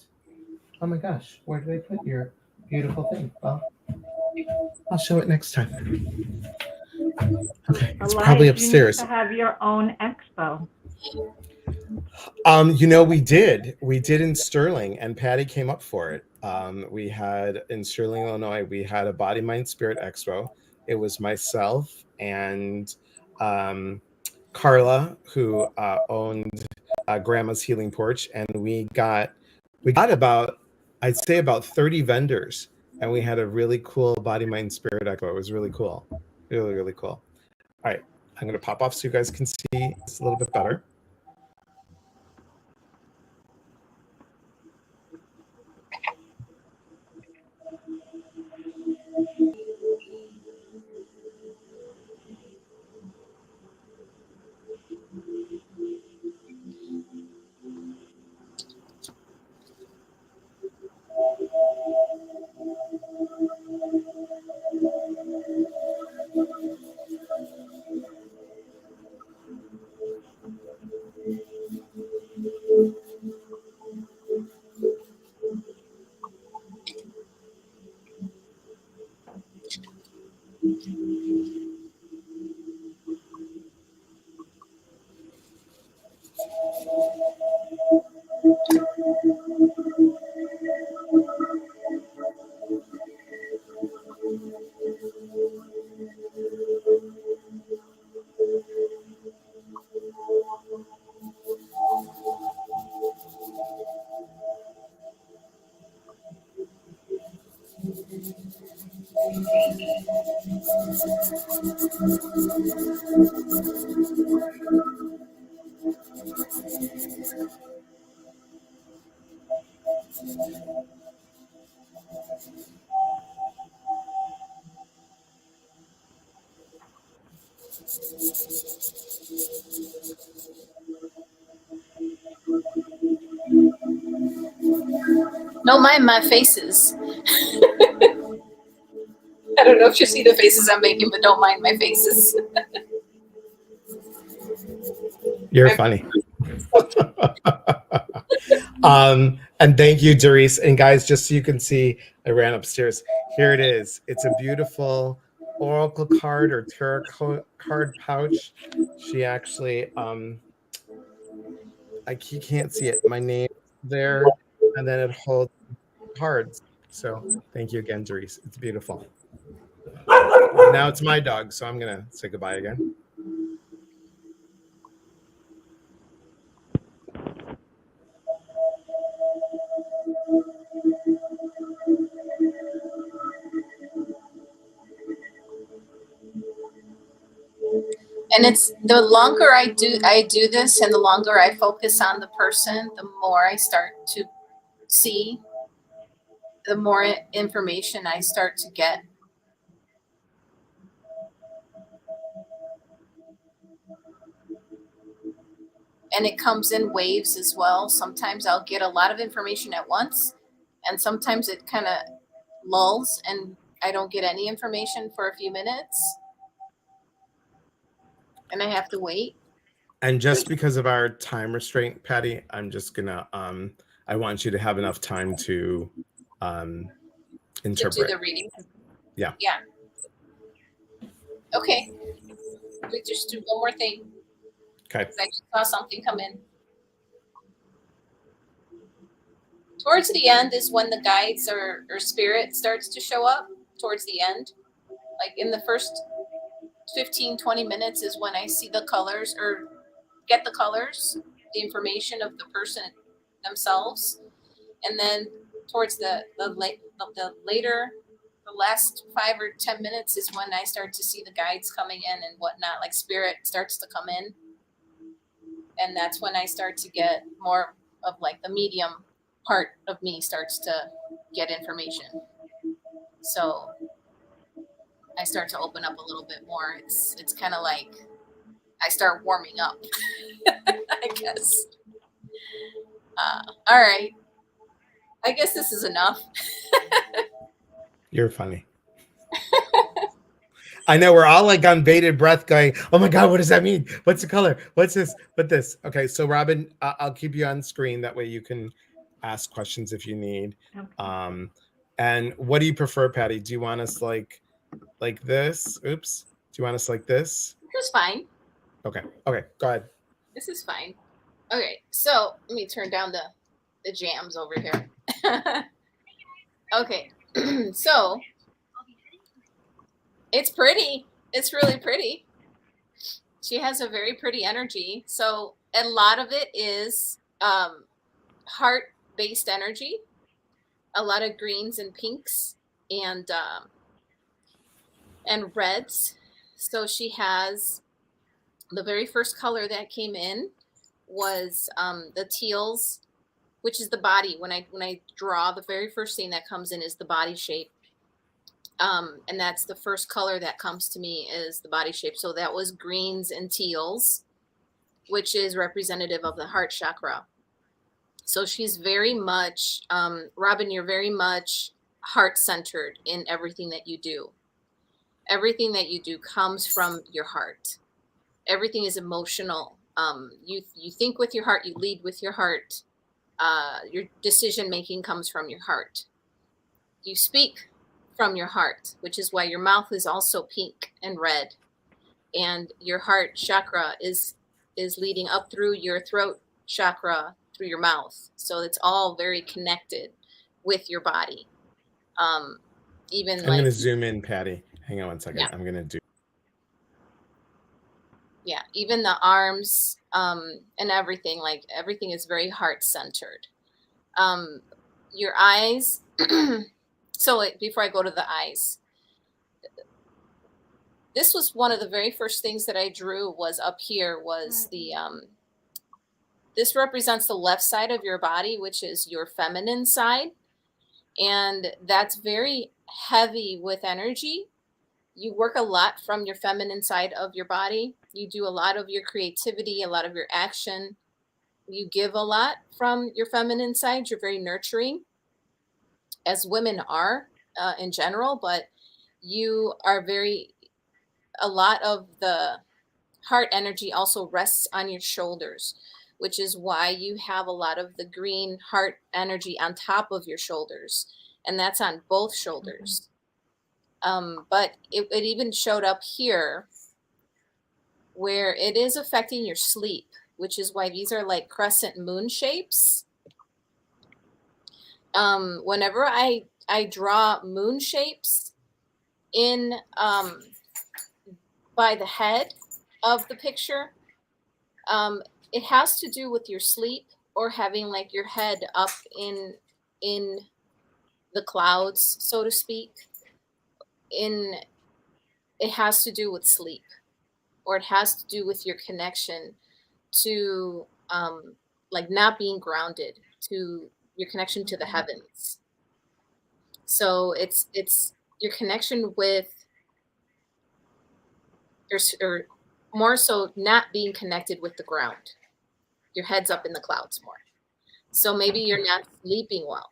Oh my gosh, where did I put your beautiful thing? Well, I'll show it next time. Okay, it's probably upstairs. You need to have your own expo. You know, we did in Sterling, and Patty came up for it. We had in Sterling, Illinois, we had a Body, Mind, Spirit Expo. It was myself and Carla, who owned Grandma's Healing Porch, and we got about, I'd say about 30 vendors, and we had a really cool Body, Mind, Spirit Expo. It was really cool, really, really cool. All right, I'm going to pop off so you guys can see this a little bit better. Don't mind my faces. I don't know if you see the faces I'm making, but don't mind my faces. You're funny. And thank you, Doris. And guys, just so you can see, I ran upstairs. Here it is. It's a beautiful oracle card or tarot card pouch. She actually, you can't see it. My name there, and then it holds cards. So thank you again, Doris. It's beautiful. Now it's my dog, so I'm gonna say goodbye again. And it's the longer I do this, and the longer I focus on the person, the more I start to see, the more information I start to get. And it comes in waves as well. Sometimes I'll get a lot of information at once, and sometimes it kind of lulls and I don't get any information for a few minutes, and I have to wait. And just because of our time restraint, Patty, I'm just gonna I want you to have enough time to interpret. To do the reading. Yeah. Yeah. Okay. We just do one more thing. Okay. I just saw something come in. Towards the end is when the guides or spirit starts to show up. Towards the end, like in the first 15-20 minutes is when I see the colors or get the colors, the information of the person themselves, and then towards the later, the last 5 or 10 minutes is when I start to see the guides coming in and whatnot. Like spirit starts to come in, and that's when I start to get more of like the medium part of me starts to get information. So I start to open up a little bit more. It's kind of like I start warming up, I guess. All right. I guess this is enough. You're funny. I know we're all like on bated breath going, oh my God, what does that mean? What's the color? What's this? What this? Okay, so Robin, I'll keep you on screen. That way you can ask questions if you need. Okay. And what do you prefer, Patty? Do you want us like this? Oops. Do you want us like this? This is fine. Okay. Okay, go ahead. This is fine. Okay, so let me turn down the jams over here. Okay, so it's pretty. It's really pretty. She has a very pretty energy. So a lot of it is heart-based energy. A lot of greens and pinks and reds. So she has the very first color that came in was the teals, which is the body. When I draw, the very first thing that comes in is the body shape. And that's the first color that comes to me is the body shape. So that was greens and teals, which is representative of the heart chakra. So she's very much, Robin, you're very much heart-centered in everything that you do. Everything that you do comes from your heart. Everything is emotional. You think with your heart, you lead with your heart. Your decision-making comes from your heart. You speak from your heart, which is why your mouth is also pink and red. And your heart chakra is leading up through your throat chakra through your mouth. So it's all very connected with your body. Even I'm going to zoom in, Patty. Hang on one second. Yeah. I'm going to do. Yeah, even the arms and everything, like everything is very heart-centered. Your eyes. So before I go to the eyes, this was one of the very first things that I drew was up here was the, this represents the left side of your body, which is your feminine side. And that's very heavy with energy. You work a lot from your feminine side of your body. You do a lot of your creativity, a lot of your action. You give a lot from your feminine side. You're very nurturing, as women are in general, but you are a lot of the heart energy also rests on your shoulders, which is why you have a lot of the green heart energy on top of your shoulders. And that's on both shoulders. But it even showed up here where it is affecting your sleep, which is why these are like crescent moon shapes. Whenever I draw moon shapes in by the head of the picture, it has to do with your sleep or having like your head up in the clouds, so to speak. It has to do with sleep, or it has to do with your connection to like not being grounded, to your connection to the heavens. So it's your connection with, or more so not being connected with the ground. Your head's up in the clouds more. So maybe you're not sleeping well.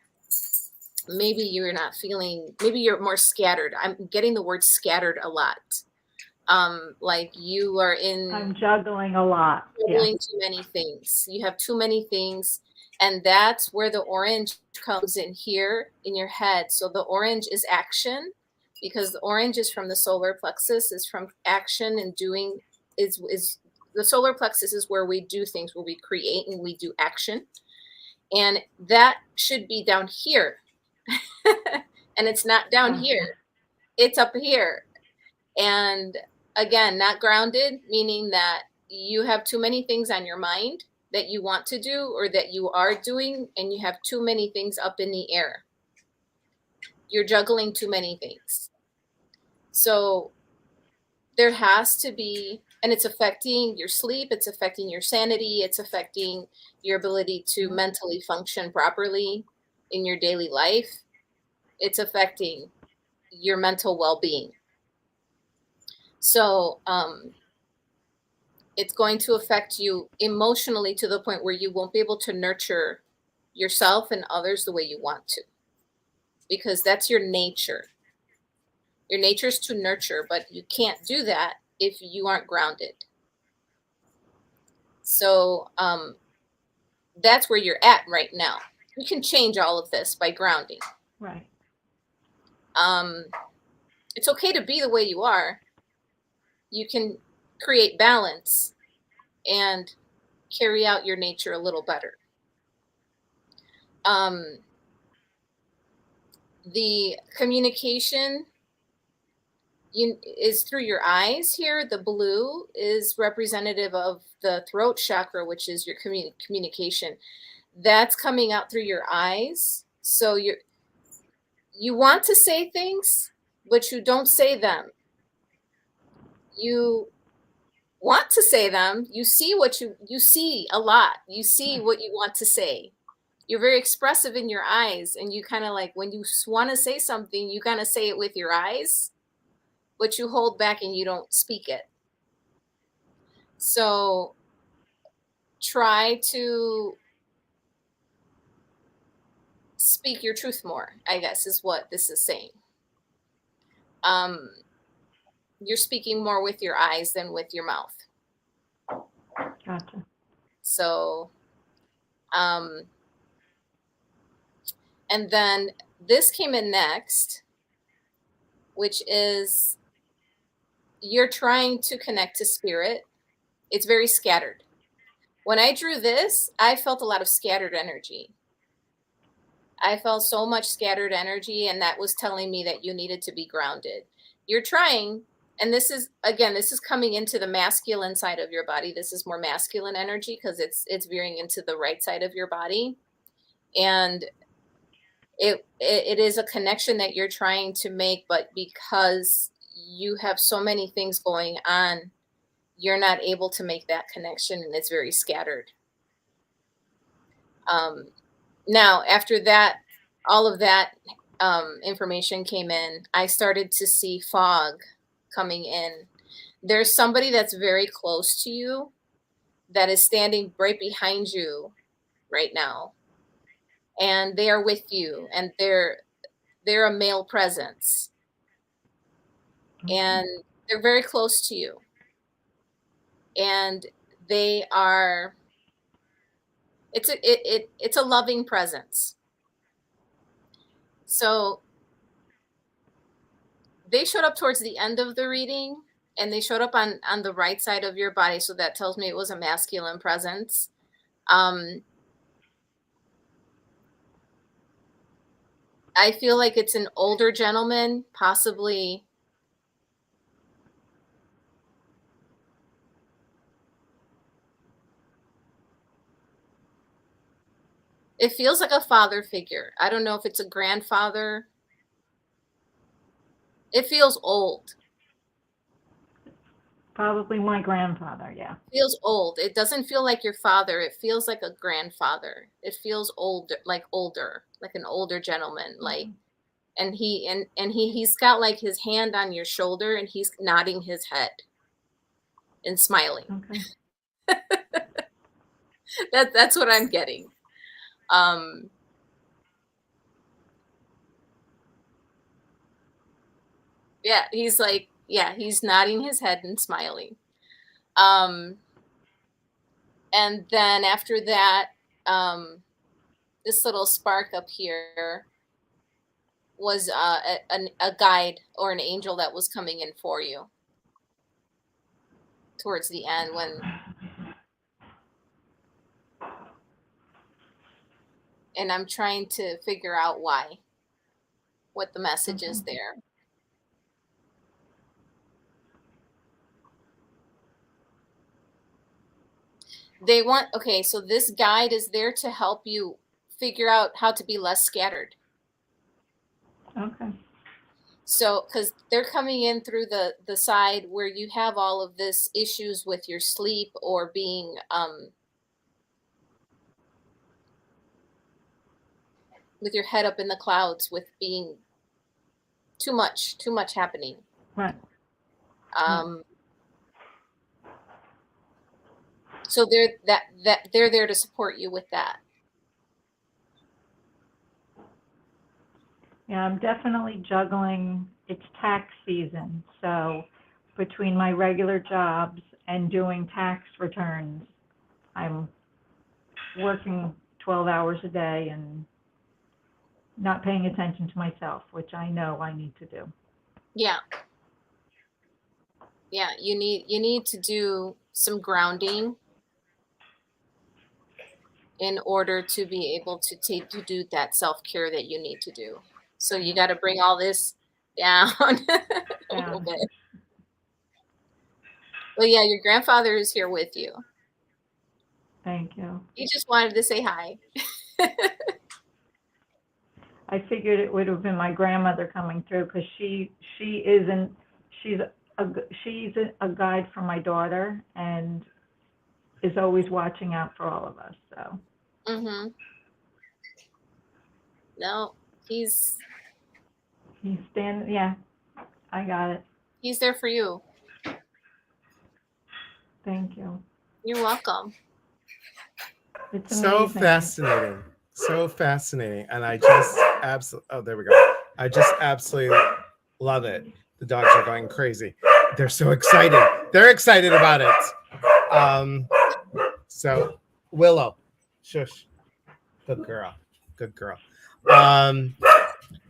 Maybe you're not feeling, maybe you're more scattered. I'm getting the word scattered a lot. Like you are I'm juggling a lot. Juggling too many things. You have too many things. And that's where the orange comes in here in your head. So the orange is action, because the orange is from the solar plexus, is from action and doing, is the solar plexus is where we do things, where we create and we do action. And that should be down here. And it's not down here. It's up here. And again, not grounded, meaning that you have too many things on your mind that you want to do or that you are doing, and you have too many things up in the air. You're juggling too many things. So there has to be, and it's affecting your sleep, it's affecting your sanity, it's affecting your ability to mentally function properly in your daily life. It's affecting your mental well-being. So it's going to affect you emotionally to the point where you won't be able to nurture yourself and others the way you want to, because that's your nature. Your nature is to nurture, but you can't do that if you aren't grounded. So that's where you're at right now. You can change all of this by grounding. Right. It's okay to be the way you are. You can create balance and carry out your nature a little better. The communication is through your eyes here. The blue is representative of the throat chakra, which is your communication. That's coming out through your eyes. So you want to say things, but you don't say them. You want to say them. You see what you see a lot. You see what you want to say. You're very expressive in your eyes, and you kind of like, when you want to say something, you kind of say it with your eyes, but you hold back and you don't speak it. So try to speak your truth more, I guess, is what this is saying. You're speaking more with your eyes than with your mouth. Gotcha. So, and then this came in next, which is you're trying to connect to spirit. It's very scattered. When I drew this, I felt a lot of scattered energy. I felt so much scattered energy, and that was telling me that you needed to be grounded. You're trying, and this is, again, this is coming into the masculine side of your body. This is more masculine energy because it's veering into the right side of your body. And it is a connection that you're trying to make, but because you have so many things going on, you're not able to make that connection, and it's very scattered. Now, after that, all of that information came in, I started to see fog coming in. There's somebody that's very close to you that is standing right behind you right now, and they are with you, and they're a male presence, and they're very close to you, and they are it's a loving presence. So they showed up towards the end of the reading, and they showed up on the right side of your body, so that tells me it was a masculine presence. I feel like it's an older gentleman, possibly. It feels like a father figure. I don't know if it's a grandfather. It feels old. Probably my grandfather, yeah. Feels old. It doesn't feel like your father. It feels like a grandfather. It feels older, like an older gentleman, like, and he's got like his hand on your shoulder, and he's nodding his head and smiling. Okay. That's what I'm getting. Yeah, he's nodding his head and smiling. And then after that, this little spark up here was a guide or an angel that was coming in for you towards the end, and I'm trying to figure out what the message is there. So this guide is there to help you figure out how to be less scattered. Okay. So, because they're coming in through the side where you have all of this issues with your sleep, or being with your head up in the clouds, with being too much happening. Right. So they're there to support you with that. Yeah, I'm definitely juggling. It's tax season, so between my regular jobs and doing tax returns, I'm working 12 hours a day and not paying attention to myself, which I know I need to do. Yeah. Yeah, you need to do some grounding in order to be able to do that self-care that you need to do. So you got to bring all this down a little bit. But yeah, your grandfather is here with you. Thank you. He just wanted to say hi. I figured it would have been my grandmother coming through, because she's a guide for my daughter and is always watching out for all of us. So. No, he's standing. Yeah, I got it. He's there for you. Thank you. You're welcome. It's so amazing. fascinating. So fascinating. And I just there we go. I just absolutely love it. The dogs are going crazy. They're so excited. They're excited about it. So Willow, shush. Good girl. Good girl.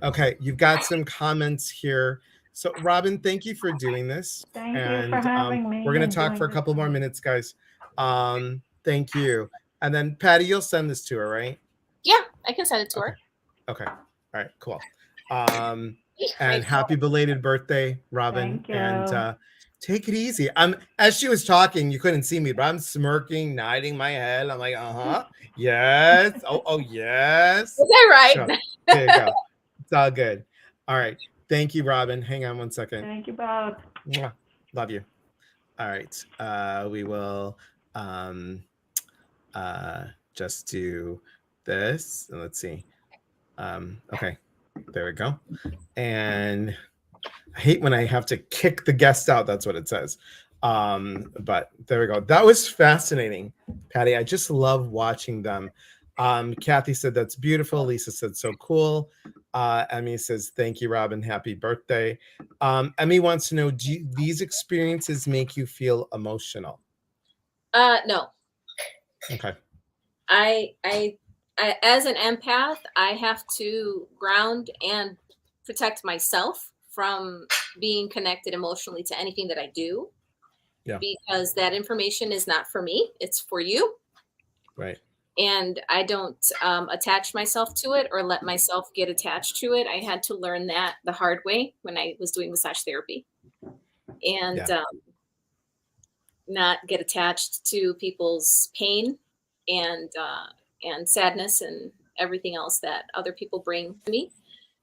Okay, you've got some comments here. So Robin, thank you for doing this. Thank you for having me. We're going to talk for a couple more minutes, guys. Thank you. And then Patty, you'll send this to her, right? Yeah, I can send it to her. Okay. All right, cool. And happy belated birthday, Robin. Thank you. And take it easy. As she was talking, you couldn't see me, but I'm smirking, nodding my head. I'm like, yes. Oh, yes. Is that right? So, there you go. It's all good. All right. Thank you, Robin. Hang on one second. Thank you both. Mwah. Love you. All right. We will just do this. Let's see. Okay. There we go. And I hate when I have to kick the guest out. That's what it says. But there we go. That was fascinating, Patty. I just love watching them. Kathy said that's beautiful. Lisa said so cool. Emmy says thank you, Robin. Happy birthday. Emmy wants to know: do these experiences make you feel emotional? No. Okay. I as an empath, I have to ground and protect myself from being connected emotionally to anything that I do. Yeah. Because that information is not for me, it's for you. Right. And I don't attach myself to it or let myself get attached to it. I had to learn that the hard way when I was doing massage therapy. And not get attached to people's pain and sadness and everything else that other people bring to me.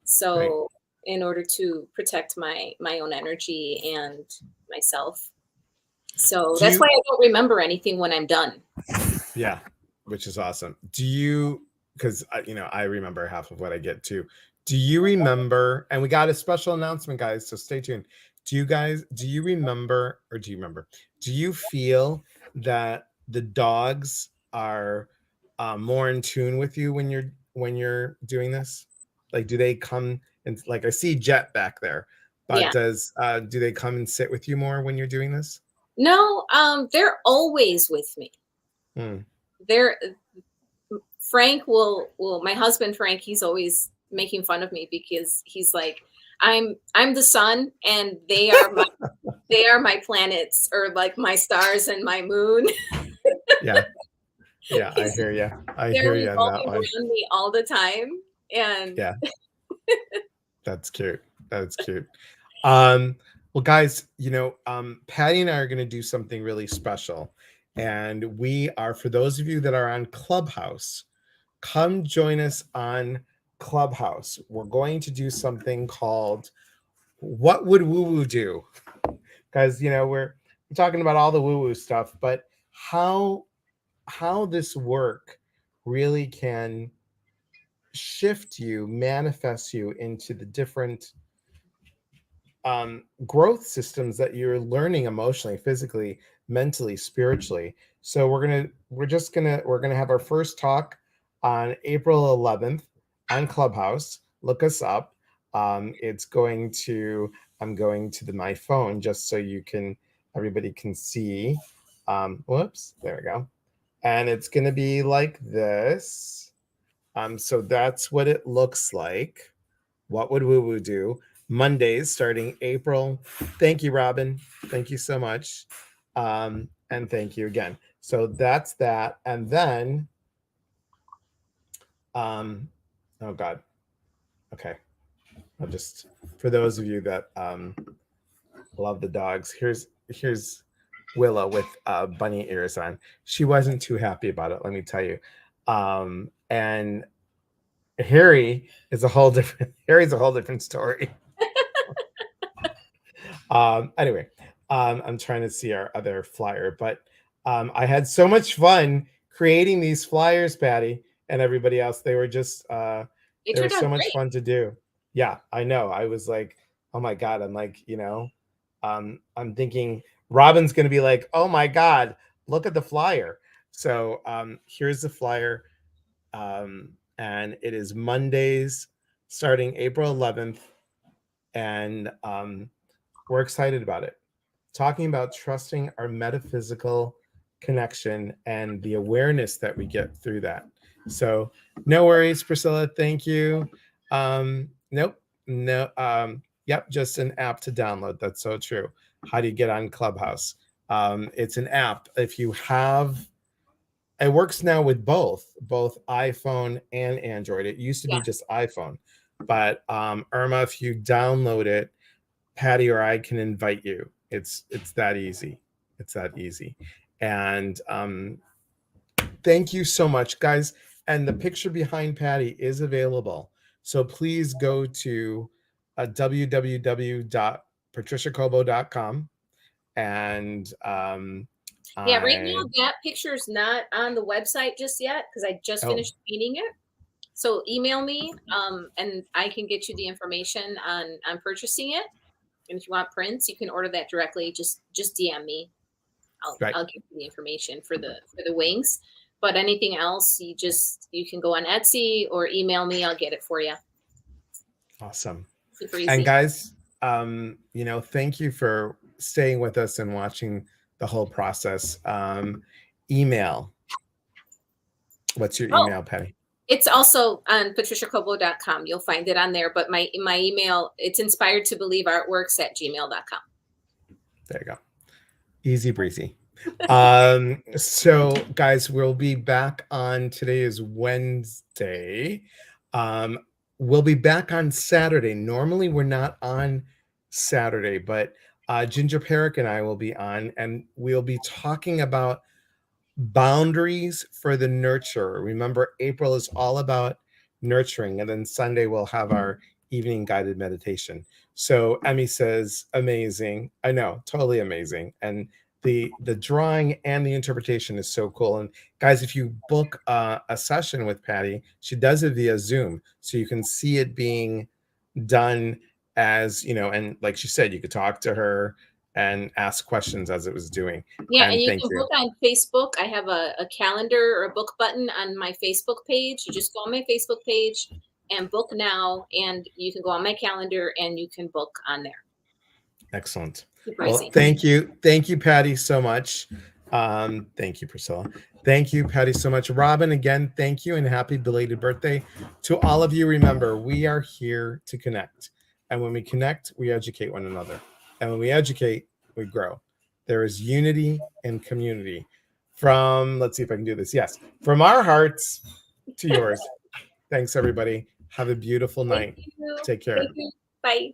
So Right. in order to protect my own energy and myself. So that's why I don't remember anything when I'm done. Yeah, which is awesome. Do you, because I remember half of what I get too. Do you remember, and we got a special announcement, guys, so stay tuned. Do you remember, do you feel that the dogs are more in tune with you when you're doing this? Like, do they come and, like, I see Jet back there, but Yeah. do they come and sit with you more when you're doing this? No, they're always with me. They're Frank my husband Frank, he's always making fun of me because he's like, I'm the sun and they are my planets, or like my stars and my moon. Yeah. Yeah, I hear you. I They're hear you on that revolving one. around me all the time. And Yeah. That's cute. That's cute. Well, guys, Patty and I are going to do something really special. And we are, for those of you that are on Clubhouse, come join us on Clubhouse. We're going to do something called What Would Woo Woo Do? Because, we're talking about all the woo woo stuff, but how this work really can shift you, manifest you into the different growth systems that you're learning emotionally, physically, mentally, spiritually. So we're gonna have our first talk on April 11th on Clubhouse. Look us up. It's going to I'm going to my phone just so everybody can see. Whoops, there we go. And it's gonna be like this. So that's what it looks like. What would woo woo do? Mondays starting April. Thank you, Robin. Thank you so much. And thank you again. So that's that. And then, oh God. Okay. I'll just, for those of you that love the dogs, here's Willow with bunny ears on. She wasn't too happy about it, let me tell you. And Harry's a whole different story. Anyway, I'm trying to see our other flyer, but I had so much fun creating these flyers, Patty, and everybody else. They were just they were so much fun to do. Yeah, I know. I was like, oh my God. I'm like, I'm thinking Robin's gonna be like, oh my God, look at the flyer. So here's the flyer. And it is Mondays starting April 11th. And we're excited about it. Talking about trusting our metaphysical connection and the awareness that we get through that. So no worries, Priscilla. Thank you. Nope. No. Yep. Just an app to download. That's so true. How do you get on Clubhouse? It's an app. If you have, it works now with both iPhone and Android. It used to be just iPhone, but Irma, if you download it, Patty or I can invite you. It's that easy. It's that easy. And thank you so much, guys. And the picture behind Patty is available. So please go to www.patriciacobo.com. And Yeah, right now that picture's not on the website just yet because I just finished painting it. So email me, and I can get you the information on purchasing it. And if you want prints, you can order that directly. Just DM me. I'll give you the information for the wings. But anything else, you can go on Etsy or email me. I'll get it for you. Awesome. Super easy. And guys, thank you for staying with us and watching the whole process. Email. What's your email, Patty? It's also on patriciacobo.com. You'll find it on there. But my email, it's inspiredtobelieveartworks@gmail.com. There you go. Easy breezy. So guys, we'll be back on, today is Wednesday. We'll be back on Saturday. Normally we're not on Saturday, but Ginger Perrick and I will be on, and we'll be talking about boundaries for the nurturer. Remember, April is all about nurturing, and then Sunday we'll have our evening guided meditation. So Emmy says, amazing. I know, totally amazing. And the drawing and the interpretation is so cool. And guys, if you book a session with Patty, she does it via Zoom, so you can see it being done as, and like she said, you could talk to her and ask questions as it was doing. Yeah, and you can book on Facebook. I have a calendar or a book button on my Facebook page. You just go on my Facebook page and book now, and you can go on my calendar and you can book on there. Excellent. Well, thank you, Patty, so much. Thank you, Priscilla. Thank you, Patty, so much. Robin, again, thank you, and happy belated birthday to all of you. Remember, we are here to connect, and when we connect, we educate one another, and when we educate, we grow. There is unity and community. From, let's see if I can do this. Yes, from our hearts to yours. Thanks, everybody. Have a beautiful night. Take care. Bye.